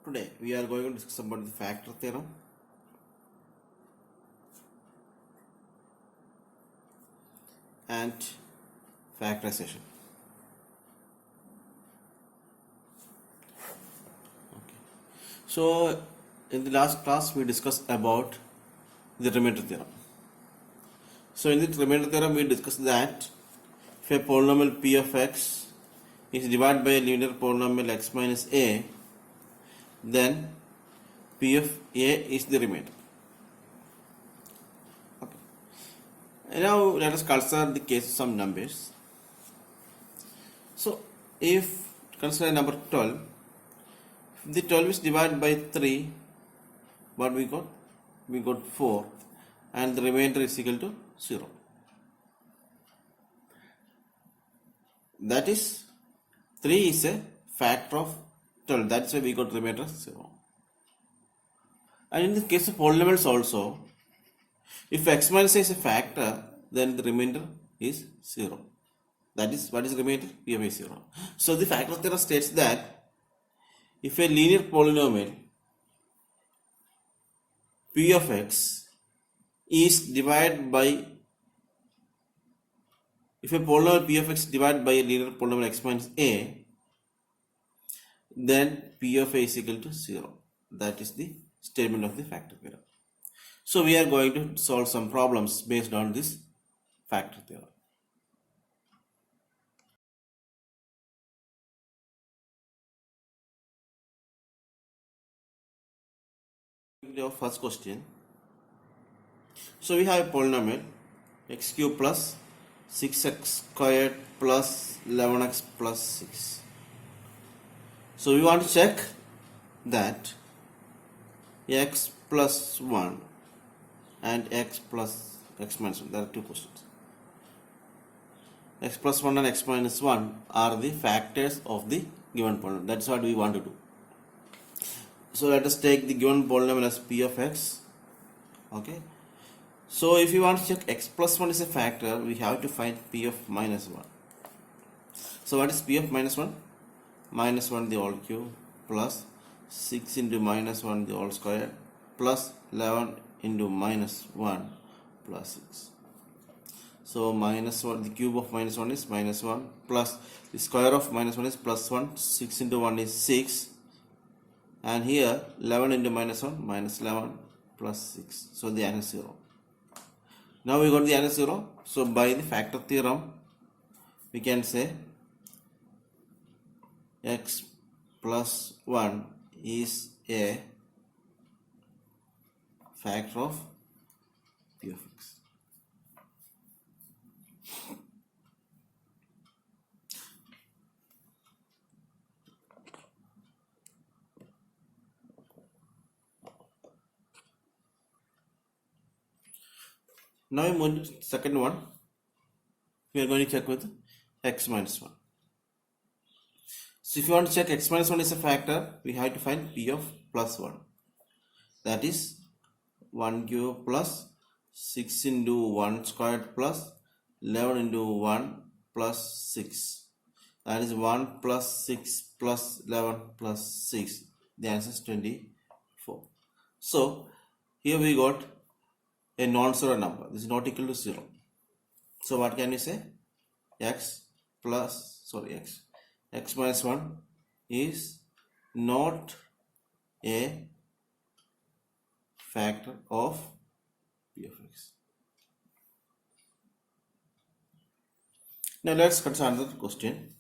Today we are going to discuss about the factor theorem and factorization. Okay. So in the last class we discussed about the remainder theorem. So in the remainder theorem we discussed that if a polynomial p of x is divided by a linear polynomial x minus a, then p of a is the remainder. Okay. And now let us consider the case of some numbers. So if consider number 12, if the 12 is divided by 3, what we got? We got 4 and the remainder is equal to 0. That is 3 is a factor of 12. That's why we got remainder 0. And in the case of polynomials also, if x minus a is a factor, then the remainder is 0. That is, what is remainder? P of a 0. So the factor theorem states that if a linear polynomial p of x is divided by, if a polynomial p of x divided by a linear polynomial x minus a, then p of a is equal to 0. That is the statement of the factor theorem. So we are going to solve some problems based on this factor theorem. Our first question. So we have a polynomial x cube plus 6x squared plus 11x plus 6. So we want to check that x plus 1 and x plus x minus 1. There are two questions. X plus 1 and x minus 1 are the factors of the given polynomial. That's what we want to do. So let us take the given polynomial as p of x. Okay. So if you want to check x plus 1 is a factor, we have to find p of minus 1. So what is p of minus 1? Minus 1 the whole cube plus 6 into minus 1 the whole square plus 11 into minus 1 plus 6. So minus 1, the cube of minus 1 is minus 1 plus the square of minus 1 is plus 1. 6 into 1 is 6. And here 11 into minus 1 minus 11 plus 6. So the answer is 0. Now we got the answer 0. So by the factor theorem we can say x plus 1 is a factor of p of x. Now we move to the second one. We are going to check with x minus 1. So if you want to check x minus 1 is a factor, we have to find p of plus 1. That is 1 cube plus 6 into 1 squared plus 11 into 1 plus 6. That is 1 plus 6 plus 11 plus 6. The answer is 24. So here we got a non-zero number. This is not equal to 0. So what can we say? X minus 1 is not a factor of p of x. Now let's consider another question.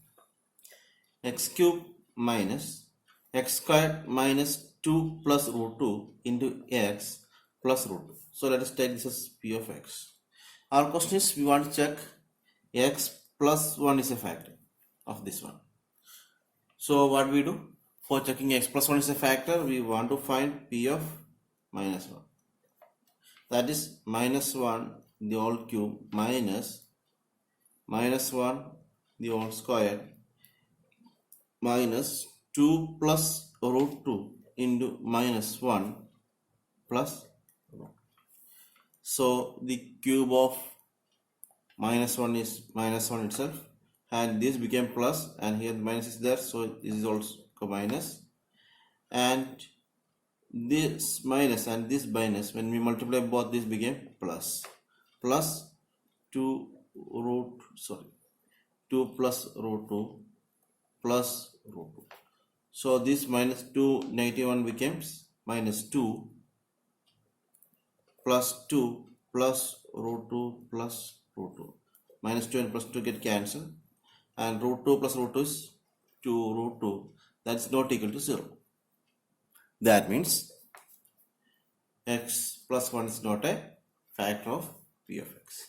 X cube minus x squared minus 2 plus root 2 into x plus root 2. So let us take this as p of x. Our question is we want to check x plus 1 is a factor of this one. So what we do? For checking x plus 1 is a factor, we want to find p of minus 1. That is minus 1 the whole cube minus 1 the whole square minus 2 plus root 2 into minus 1 plus root. So the cube of minus 1 is minus 1 itself, and this became plus, and here minus is there, so this is also minus, and this minus and this minus, when we multiply both, this became plus. Plus 2 root, sorry, 2 plus root 2 plus root 2. So this minus 2 negative 1 becomes minus 2 plus 2 plus root 2 plus root 2. Minus 2 and plus 2 get cancelled, and root 2 plus root 2 is 2 root 2. That's not equal to 0. That means x plus 1 is not a factor of p of x.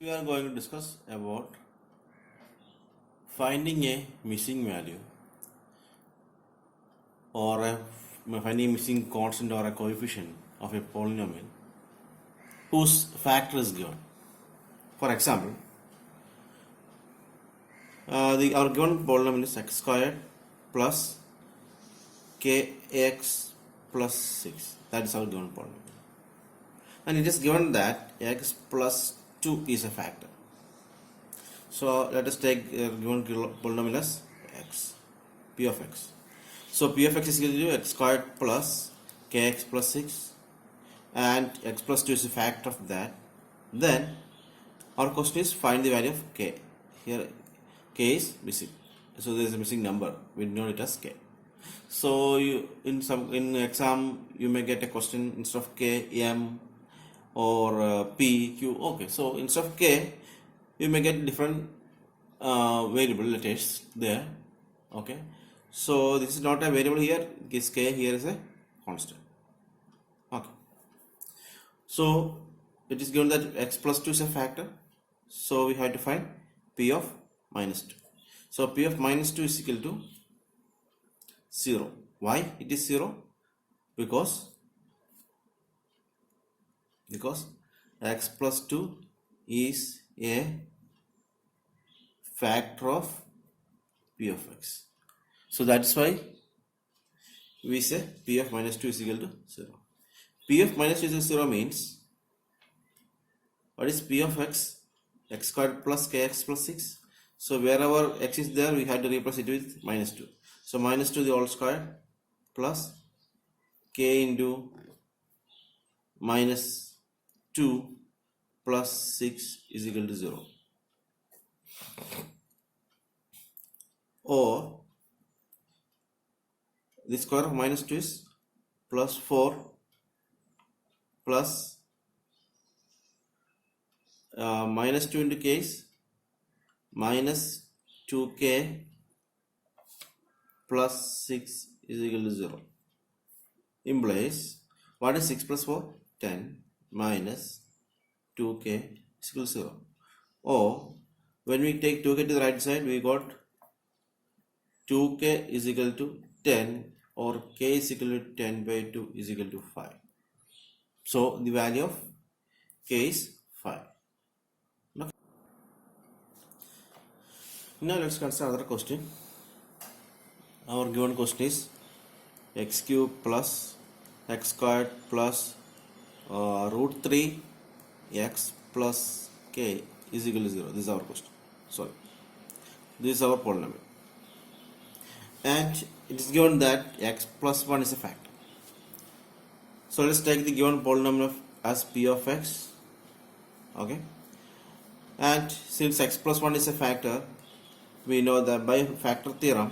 We are going to discuss about finding a missing value or finding a missing constant or a coefficient of a polynomial whose factor is given. For example, our given polynomial is x squared plus kx plus 6. That is our given polynomial. And it is given that x plus 2 is a factor. So let us take given polynomial as x, p of x. So p of x is equal to x squared plus kx plus 6, and x plus 2 is a factor of that. Then our question is find the value of k. Here k is missing, so there is a missing number. We know it as k. So you in exam you may get a question instead of k m or p q. Okay, so instead of k you may get different variable letters there. Okay, so this is not a variable here, this k here is a constant. Okay, so it is given that x plus 2 is a factor, so we have to find p of minus 2. So p of minus 2 is equal to 0. Why it is 0? Because x plus 2 is a factor of p of x. So that's why we say p of minus 2 is equal to 0. P of minus 2 is equal to 0 means, what is p of x? X squared plus kx plus 6. So wherever x is there, we have to replace it with minus 2. So minus 2 the whole square plus k into minus 2 plus 6 is equal to 0. Or the square of minus 2 is plus 4 plus minus 2 into k is minus 2k plus 6 is equal to 0. Implies, what is 6 plus 4? 10 minus 2k is equal to 0. Or when we take 2k to the right side, we got 2k is equal to 10, or k is equal to 10 by 2 is equal to 5. So the value of k is 5. Okay. Now let's consider another question. Our given question is x cube plus x squared plus root 3 x plus k is equal to 0. This is our question. Sorry, this is our polynomial, and it is given that x plus 1 is a factor. So let's take the given polynomial as p of x. Okay, and since x plus 1 is a factor, we know that by factor theorem,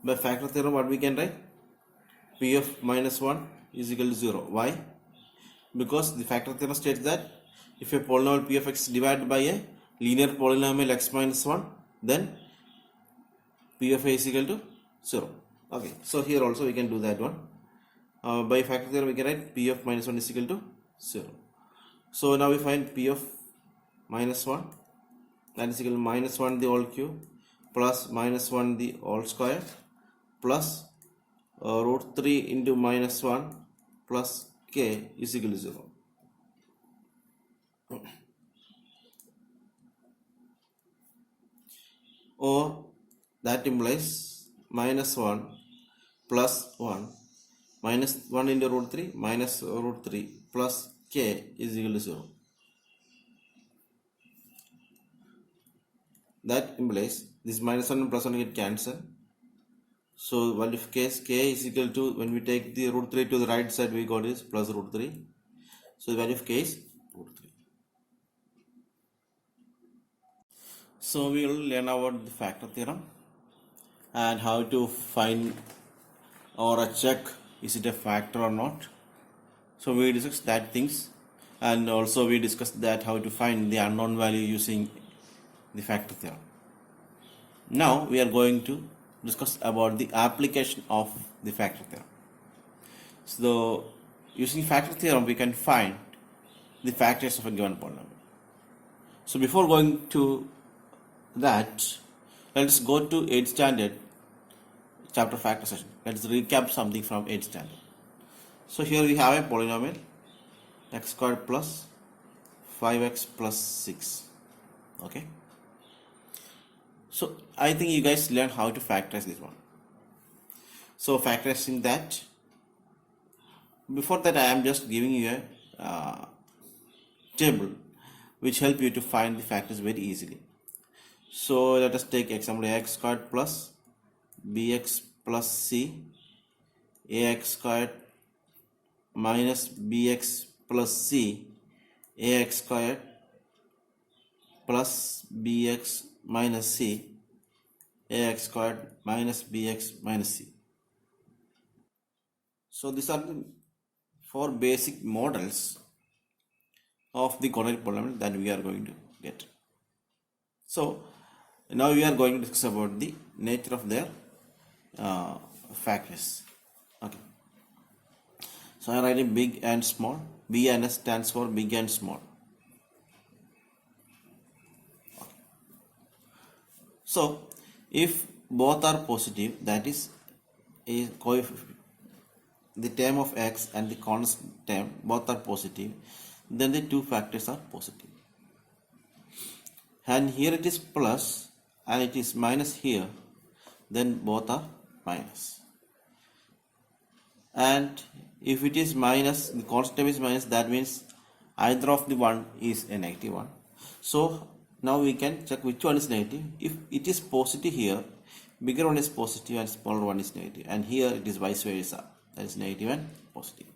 what we can write? P of minus 1 is equal to 0. Why? Because the factor theorem states that if a polynomial p of x is divided by a linear polynomial x minus 1, then p of a is equal to 0. Okay, so here also we can do that one. By factor theorem we can write p of minus 1 is equal to 0. So now we find p of minus 1, that is equal to minus 1 the whole cube plus minus 1 the whole square plus root 3 into minus 1 plus k is equal to 0. Or that implies minus 1 plus 1 minus 1 into root 3 minus root 3 plus k is equal to 0. That implies this minus 1 and plus 1 get cancelled. So value of k is equal to, when we take the root 3 to the right side, we got is plus root 3. So the value of k is root 3. So we will learn about the factor theorem and how to find or check is it a factor or not. So we discussed that things, and also we discussed that how to find the unknown value using the factor theorem. Now we are going to discuss about the application of the factor theorem. So using factor theorem we can find the factors of a given polynomial. So before going to that, let's go to 8th standard chapter factorization. Let's recap something from 8th standard. So here we have a polynomial x squared plus 5x plus 6. Okay. So I think you guys learn how to factorize this one. So factorizing that, before that I am just giving you a table which help you to find the factors very easily. So let us take example x squared plus bx plus c, ax squared minus bx plus c, ax squared plus bx minus c, ax squared minus bx minus c. So these are the 4 basic models of the quadratic polynomial that we are going to get. So now we are going to discuss about the nature of their factors. Okay. So I am writing big and small. B and S stands for big and small. Okay. So if both are positive, that is a coefficient, the term of x and the constant term both are positive, then the two factors are positive. And here it is plus and it is minus here, then both are minus. And if it is minus, the constant term is minus, that means either of the one is a negative one. So now we can check which one is negative. If it is positive here, bigger one is positive and smaller one is negative, and here it is vice versa, that is negative and positive.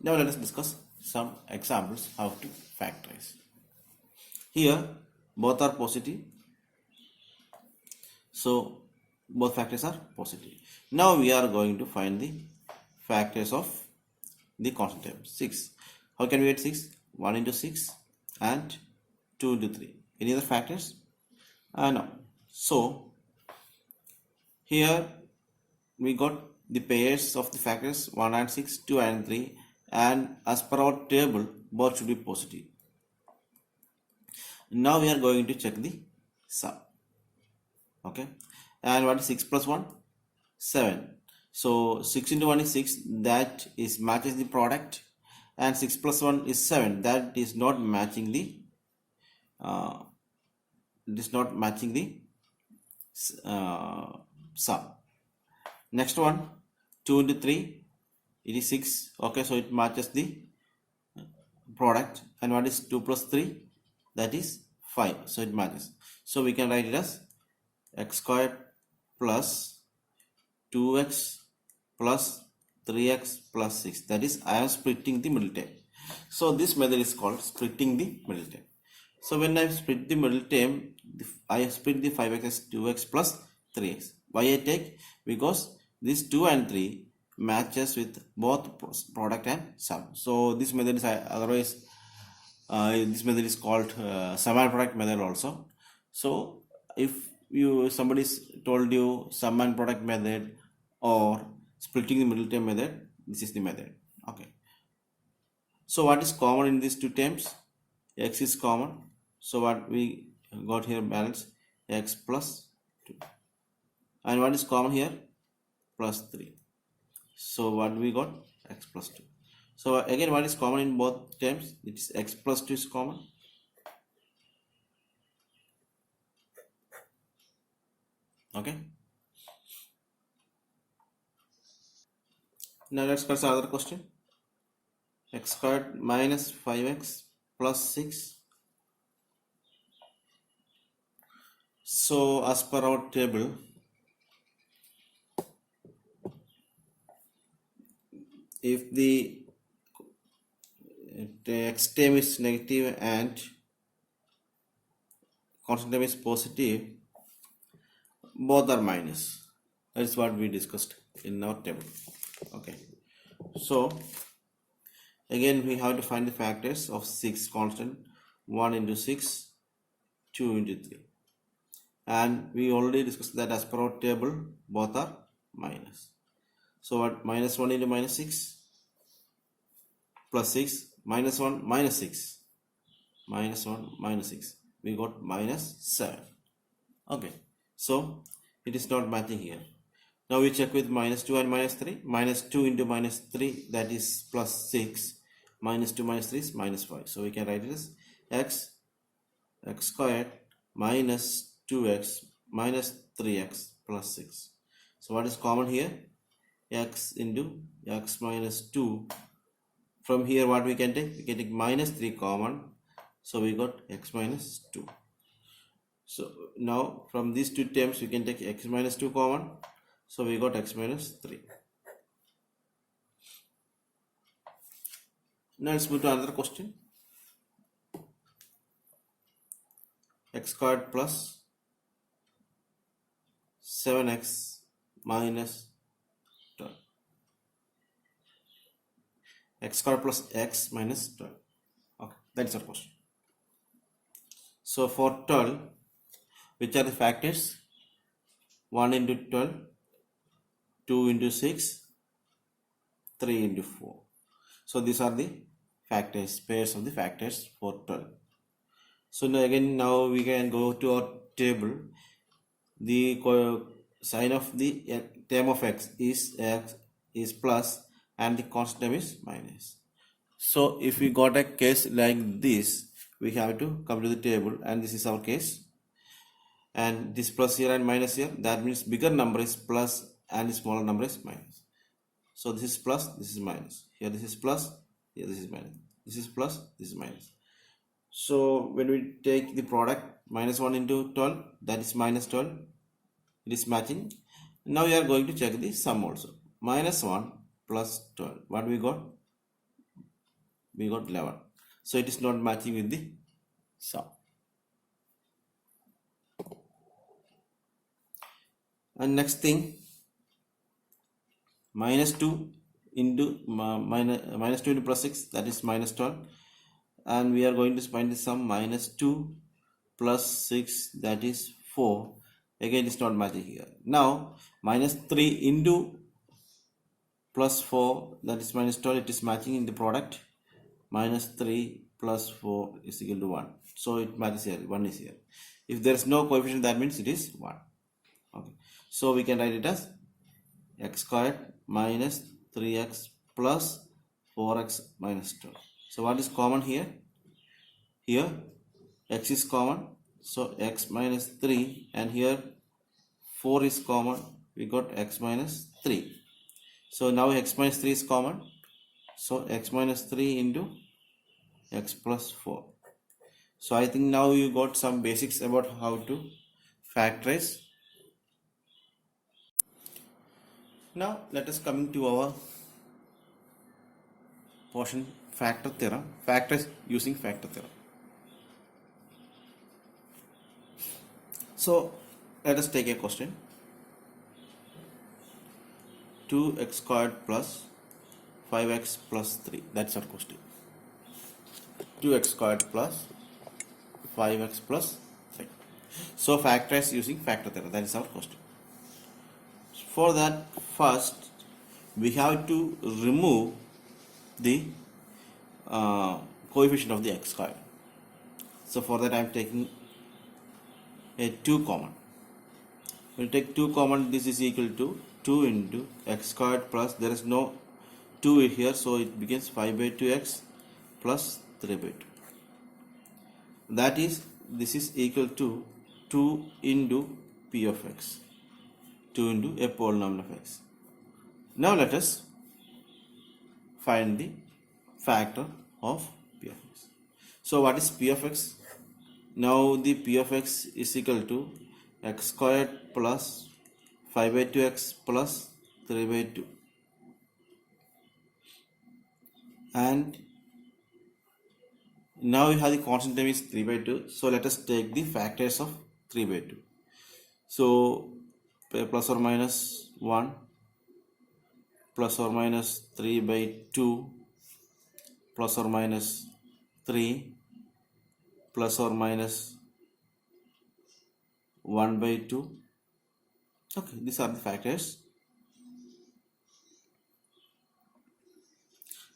Now let us discuss some examples how to factorize. Here both are positive, so both factors are positive. Now we are going to find the factors of the constant term 6. How can we get 6? 1 into 6 and 2 into 3. Any other factors? No. So here we got the pairs of the factors 1 and 6, 2 and 3, and as per our table both should be positive. Now we are going to check the sum. Okay, and what is 6 plus 1? 7. So 6 into 1 is 6, that is matches the product, and 6 plus 1 is 7, that is not matching the sum. Next one, 2 into 3, it is 6. Okay, so it matches the product. And what is 2 plus 3? That is 5. So it matches. So we can write it as x squared plus 2x plus 3x plus 6. That is, I am splitting the middle term. So this method is called splitting the middle term. So when I split the middle term, I split the 5x as 2x plus 3x. Why I take? Because these 2 and 3 matches with both product and sum. So this method is otherwise this method is called sum and product method also. So if somebody told you sum and product method or splitting the middle term method, this is the method. Okay. So what is common in these two terms? X is common. So what we got here balance x plus 2. And what is common here? Plus 3. So what we got? X plus 2. So again, what is common in both terms? It is x plus 2 is common. Okay. Now let's consider another question. X squared minus 5x plus 6. So as per our table, if the x term is negative and constant term is positive, both are minus. That is what we discussed in our table. Okay. So again we have to find the factors of 6 constant. 1 into 6, 2 into 3. And we already discussed that as per our table, both are minus. So what? Minus 1 into minus 6 plus 6 minus 1 minus 6 minus 1 minus 6. We got minus 7. Okay. So it is not matching here. Now we check with minus 2 and minus 3. Minus 2 into minus 3, that is plus 6. Minus 2 minus 3 is minus 5. So we can write it as x squared minus 2x minus 3x plus 6. So what is common here? X into x minus 2. From here what we can take? We can take minus 3 common. So we got x minus 2. So now from these two terms we can take x minus 2 common. So we got x minus 3. Now let's move to another question. X squared plus 7x minus 12. X squared plus x minus 12. Okay, that's our question. So for 12, which are the factors? 1 into 12, 2 into 6, 3 into 4. So these are the factors, pairs of the factors for 12. So now we can go to our table. The sign of the term of x is plus and the constant term is minus. So if we got a case like this, we have to come to the table, and this is our case. And this plus here and minus here, that means bigger number is plus and the smaller number is minus. So this is plus, this is minus. Here this is plus, here this is minus. This is plus, this is minus. So when we take the product, minus 1 into 12, that is minus 12. It is matching. Now we are going to check the sum also. Minus 1 plus 12. What we got? We got 11. So it is not matching with the sum. And next thing, minus 2 into minus 2 into plus 6, that is minus 12. And we are going to find the sum. Minus 2 plus 6, that is 4. Again, it's not matching here. Now minus 3 into plus 4, that is minus 12. It is matching in the product. Minus 3 plus 4 is equal to 1. So it matches here. 1 is here. If there is no coefficient, that means it is 1. Okay. So we can write it as x squared minus 3x plus 4x minus 12. So what is common here? Here x is common. So x minus 3, and here 4 is common. We got x minus 3. So now x minus 3 is common. So x minus 3 into x plus 4. So I think now you got some basics about how to factorize. Now let us come to our portion factor theorem, factors using factor theorem. So let us take a question. 2x squared plus 5x plus 3. That's our question. 2x squared plus 5x plus 3. So factorize using factor theorem. That is our question. For that, first we have to remove the coefficient of the x squared. So for that I am taking a 2 common. We'll take 2 common. This is equal to 2 into x squared plus, there is no 2 here, so it becomes 5 by 2x plus 3 by 2. That is, this is equal to 2 into p of x, 2 into a polynomial of x. Now let us find the factor of p of x. So what is p of x? Now the p of x is equal to x squared plus 5 by 2x plus 3 by 2. And now we have the constant term is 3 by 2. So let us take the factors of 3 by 2. So plus or minus 1, plus or minus 3 by 2, plus or minus 3, plus or minus 1 by 2. Okay, these are the factors.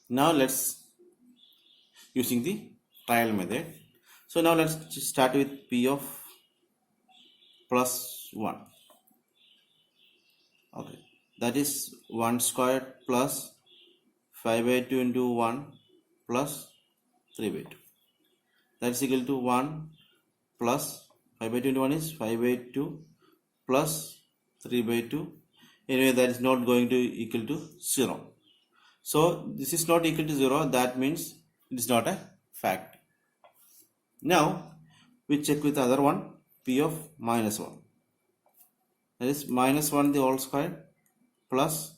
Now let's using the trial method. So now let's just start with p of plus 1. Okay, that is 1 squared plus 5 by 2 into 1 plus 3 by 2. That is equal to 1 plus 5 by 2 into 1 is 5 by 2 plus 3 by 2. Anyway, that is not going to equal to 0. So this is not equal to 0. That means it is not a fact. Now we check with the other one, p of minus 1. That is minus 1 the whole square plus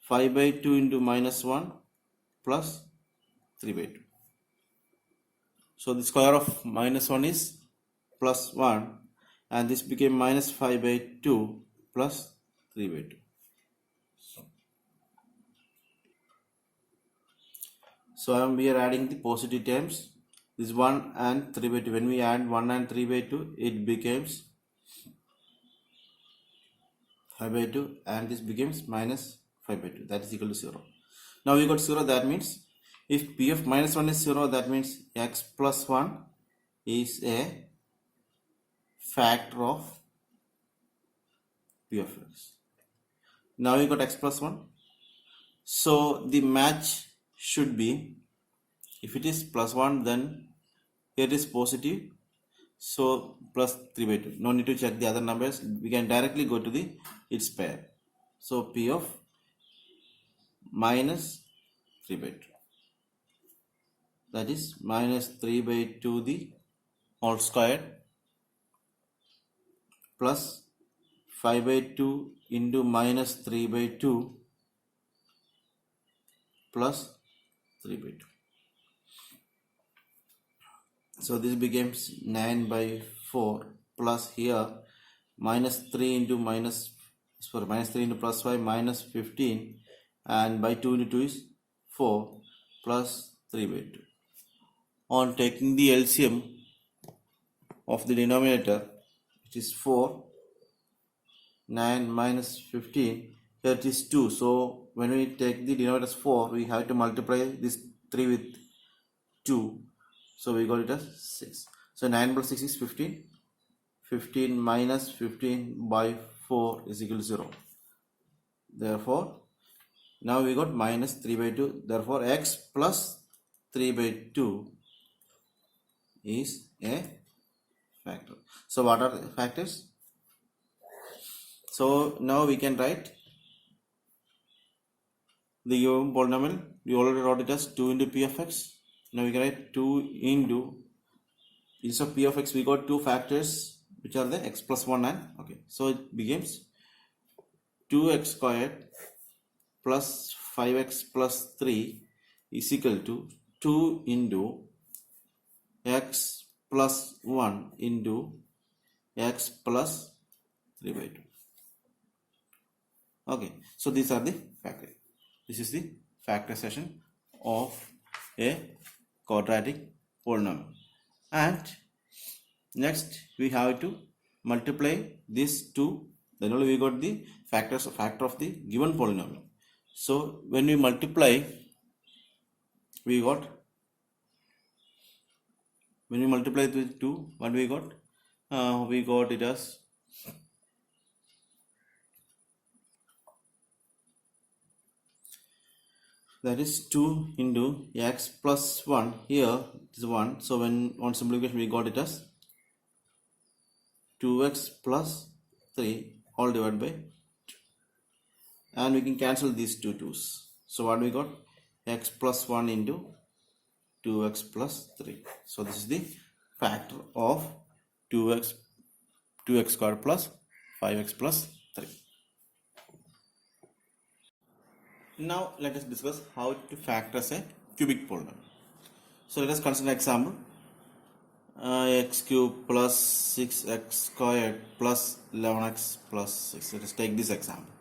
5 by 2 into minus 1 plus 3 by 2. So the square of minus 1 is plus 1, and this became minus 5 by 2 plus 3 by 2. So we are adding the positive terms. This 1 and 3 by 2. When we add 1 and 3 by 2, it becomes 5 by 2, and this becomes minus 5 by 2. That is equal to 0. Now we got 0. That means if p of minus 1 is 0, that means x plus 1 is a factor of p of x. Now we got x plus 1. So the match should be, if it is plus 1, then it is positive. So plus 3 by 2. No need to check the other numbers. We can directly go to the its pair. So p of minus 3 by 2. That is minus 3 by 2 the whole square plus 5 by 2 into minus 3 by 2 plus 3 by 2. So this becomes 9 by 4 plus here minus 3 into minus 3 into plus 5 minus 15, and by 2 into 2 is 4 plus 3 by 2. On taking the LCM of the denominator, which is 4, 9 minus 15, here it is 2. So when we take the denominator as 4, we have to multiply this 3 with 2. So we got it as 6. So 9 plus 6 is 15. 15 minus 15 by 4 is equal to 0. Therefore, now we got minus 3 by 2. Therefore, x plus 3 by 2 is a factor. So what are the factors? So now we can write the given polynomial. We already wrote it as 2 into p of x. Now we can write 2 into, instead of p of x, we got two factors, which are the x plus 1 and, okay. So it becomes 2x squared plus 5x plus 3 is equal to 2 into x plus 1 into x plus 3 by 2. Okay, so these are the factors. This is the factorization of a quadratic polynomial. And next we have to multiply these two, then only we got the factor of the given polynomial. So when we multiply, we got, when we multiply it with 2, what we got? We got it as that is 2 into x plus 1. Here it is 1. So when on simplification we got it as 2x plus 3 all divided by 2. And we can cancel these two 2's. So what we got? X plus 1 into 2x plus 3. So this is the factor of 2x squared plus 5x plus 3. Now let us discuss how to factorize a cubic polynomial. So let us consider an example. X cube plus 6x squared plus 11x plus 6. Let us take this example.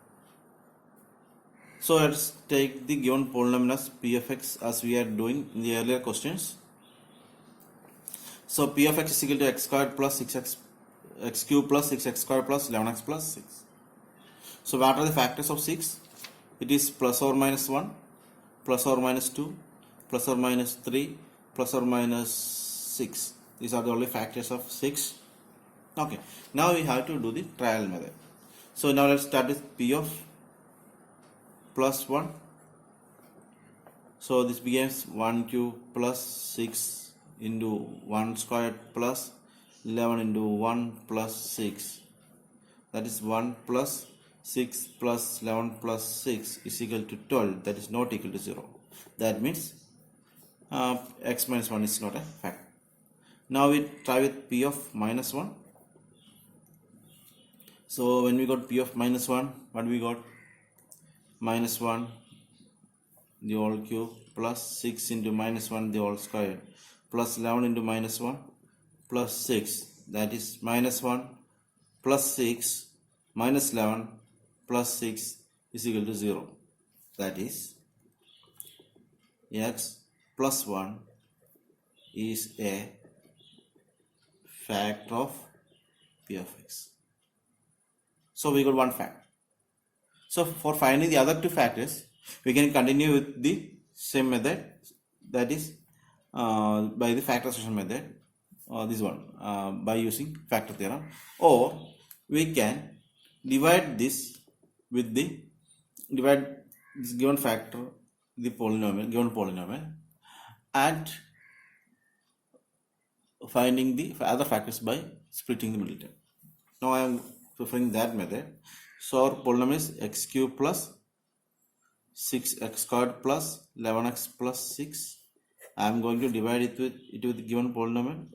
So let us take the given polynomial as p of x as we are doing in the earlier questions. So p of x is equal to x squared plus 6x, x cube plus 6x squared plus 11x plus 6. So what are the factors of 6? It is plus or minus 1, plus or minus 2, plus or minus 3, plus or minus 6. These are the only factors of 6. Okay, now we have to do the trial method. So now let's start with p of plus 1. So this becomes 1 cube plus 6 into 1 squared plus 11 into 1 plus 6. That is 1 plus 6 plus 11 plus 6 is equal to 12. That is not equal to 0. That means x minus 1 is not a factor. Now we try with p of minus 1. So when we got p of minus 1, what we got? Minus 1 the whole cube plus 6 into minus 1 the whole square plus 11 into minus 1 plus 6. That is minus 1 plus 6 minus 11 plus 6 is equal to 0. That is x plus 1 is a factor of p of x. So we got one factor. So for finding the other two factors, we can continue with the same method, that is by the factorization method, this one, by using factor theorem, or we can divide this with the this given factor, the polynomial, given polynomial, and finding the other factors by splitting the middle term. Now I am preferring that method. So our polynomial is x cube plus 6x squared plus 11x plus 6. I am going to divide it with the given polynomial,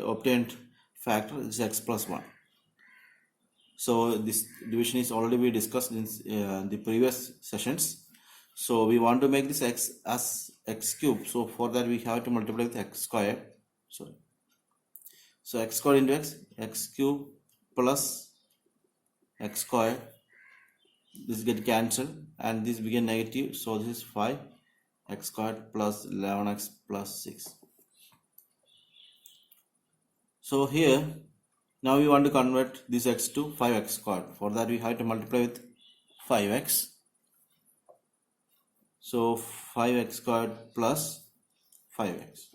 obtained factor is x plus 1. So this division is already we discussed in the previous sessions. So we want to make this x as x cube. So for that we have to multiply with x squared. So x squared into x cube plus x squared. This get cancelled and this became negative. So this is 5 x squared plus 11x plus 6. So here now we want to convert this x to 5x squared. For that we have to multiply with 5x. So 5x squared plus 5x.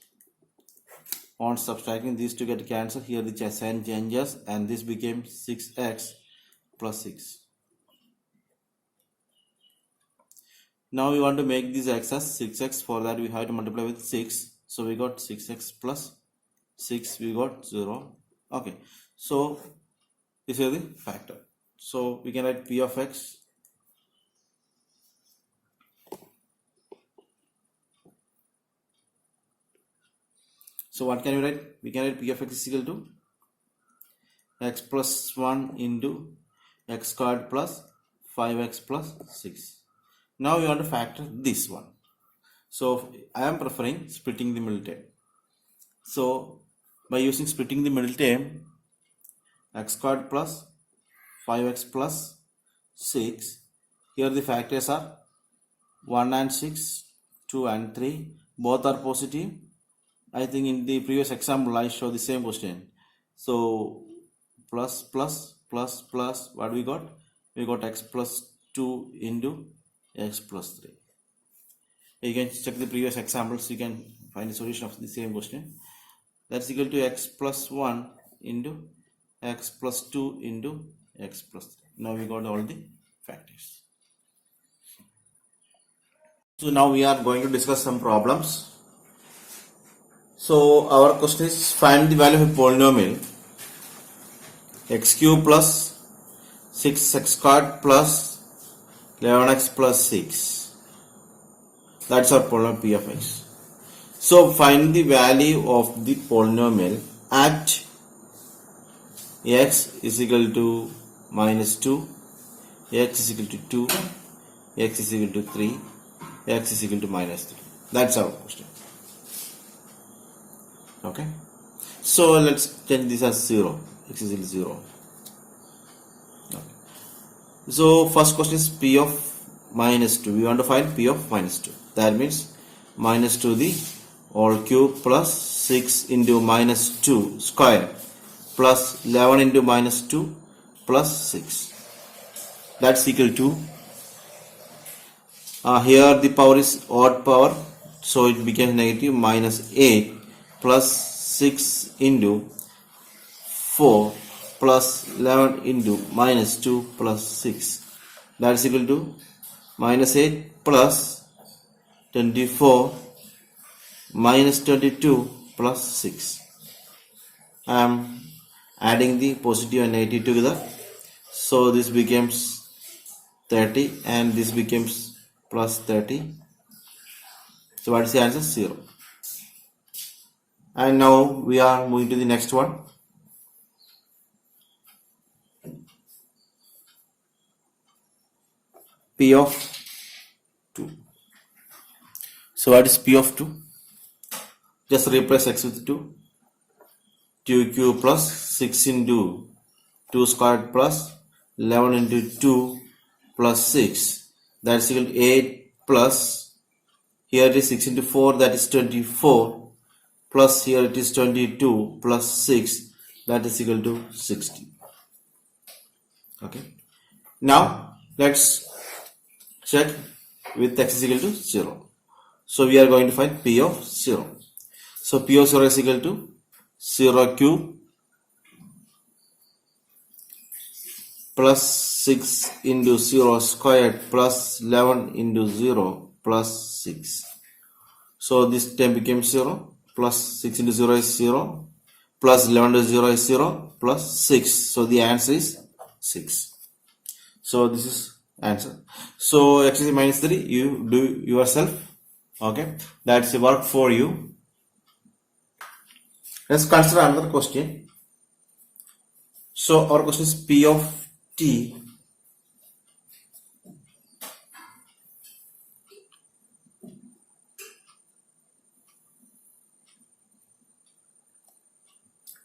On subtracting these two get cancelled, here the sign changes and this became 6x plus 6. Now we want to make this x as 6x. For that we have to multiply with 6. So we got 6x plus 6, we got 0. Okay, so this is the factor. So we can write p of x So what can we write? We can write p of x is equal to x plus 1 into x squared plus 5x plus 6. Now we want to factor this one. So I am preferring splitting the middle term. So by using splitting the middle term, x squared plus 5x plus 6. Here the factors are 1 and 6, 2 and 3. Both are positive. I think in the previous example I showed the same question. So plus plus plus plus, what we got? We got x plus 2 into x plus 3. You can check the previous examples, you can find the solution of the same question. That's equal to x plus 1 into x plus 2 into x plus 3. Now we got all the factors. So now we are going to discuss some problems. So our question is, find the value of a polynomial x cube plus 6x squared plus 11x plus 6. That's our polynomial p of x. So find the value of the polynomial at x is equal to minus 2, x is equal to 2, x is equal to 3, x is equal to minus 3. That's our question. Okay. So let's change this as 0. X is equal to 0. Okay. So first question is p of minus 2. We want to find p of minus 2. That means minus 2 the whole cube plus 6 into minus 2 square plus 11 into minus 2 plus 6. That's equal to, here the power is odd power, so it becomes negative, minus 8 plus 6 into 4 plus 11 into minus 2 plus 6. That's equal to minus 8 plus 24 minus 22 plus 6. I am adding the positive and negative together. So this becomes 30 and this becomes plus 30. So what is the answer? 0. And now we are moving to the next one. P of 2. So what is p of 2? Just replace x with 2. 2 cube plus 6 into 2 squared plus 11 into 2 plus 6. That's equal to 8 plus, here it is 6 into 4, that is 24, plus here it is 22 plus 6, that is equal to 60. Okay. Now let's check with x is equal to 0. So we are going to find p of 0. So p of 0 is equal to 0 cube plus 6 into 0 squared plus 11 into 0 plus 6. So this term becomes 0, plus 6 into 0 is 0, plus 11 into 0 is 0, plus 6. So the answer is 6. So this is answer. So x is minus 3, you do yourself. Okay, that's the work for you. Let's consider another question. So our question is p of t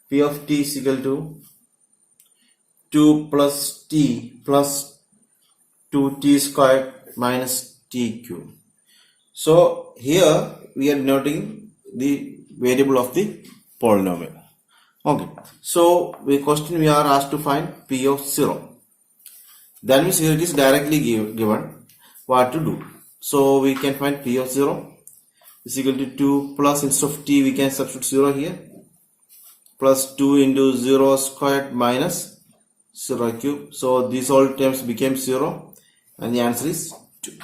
p of t is equal to 2 plus t plus 2t squared minus t cube. So here we are denoting the variable of the polynomial. Okay, so the question we are asked to find p of 0. That means here it is directly given what to do. So we can find p of 0 is equal to 2 plus, instead of t we can substitute 0 here, plus 2 into 0 squared minus 0 cube. So these all terms became 0 and the answer is 2.